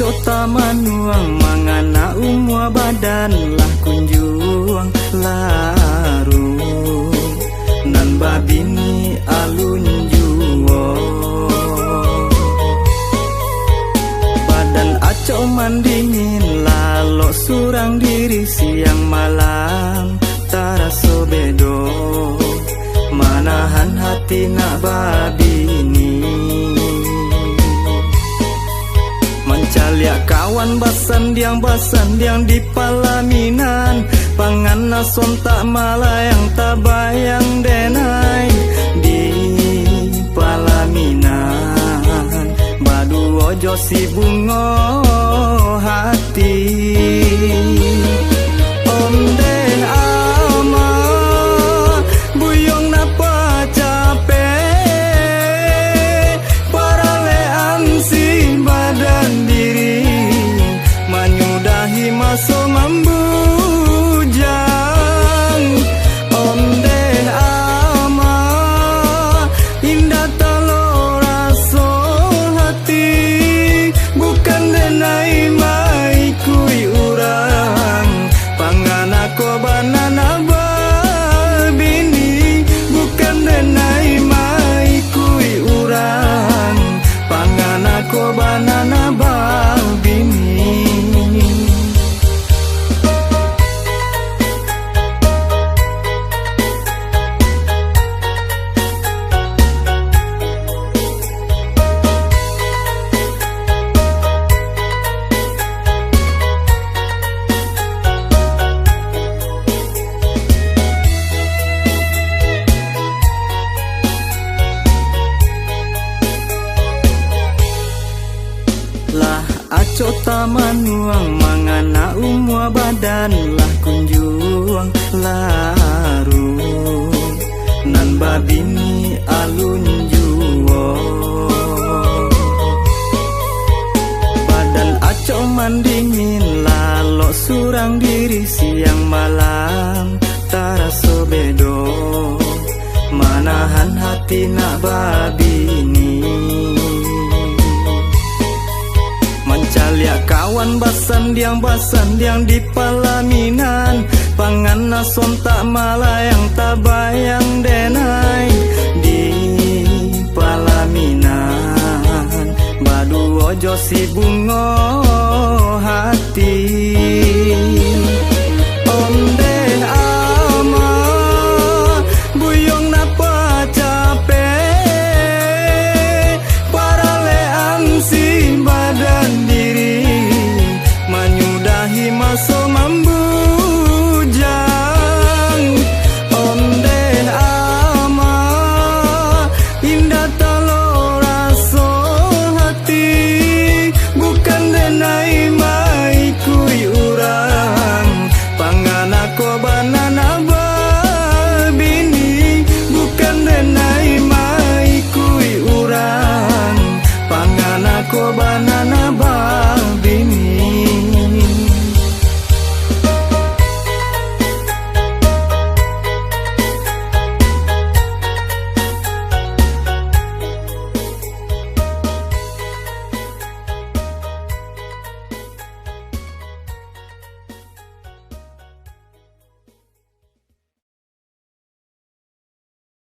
acota manuang mangana umua badan lah kunjuang larung nan babini alun juwo badan aco mandingin lalo surang diri siang malam taraso bedo manahan hati nak babini mencaliak kawan basan diang di palaminan pangana sontak malayang tabayang denai di palaminan badu ojo si bungo hati onde ama buyong napa capek paralean si badan diri menyudahi maso mambujang onde ama indah talo raso hati bukan denai mai kui urang pangana ko banana babini bukan denai mai kui urang pangana ko banana babini. Lah acota manuang mangana umua badan lah kunjuang larung nan babini alun juwo badan aco mandingin lalo surang diri siang malam taraso bedo manahan hati nak babini mencaliak kawan basan diang di palaminan pangana sontak malayang tabayang denai di palaminan badu ojo si bungo hati onde ama buyong napa capek paralean si badan diri menyudahi maso mambu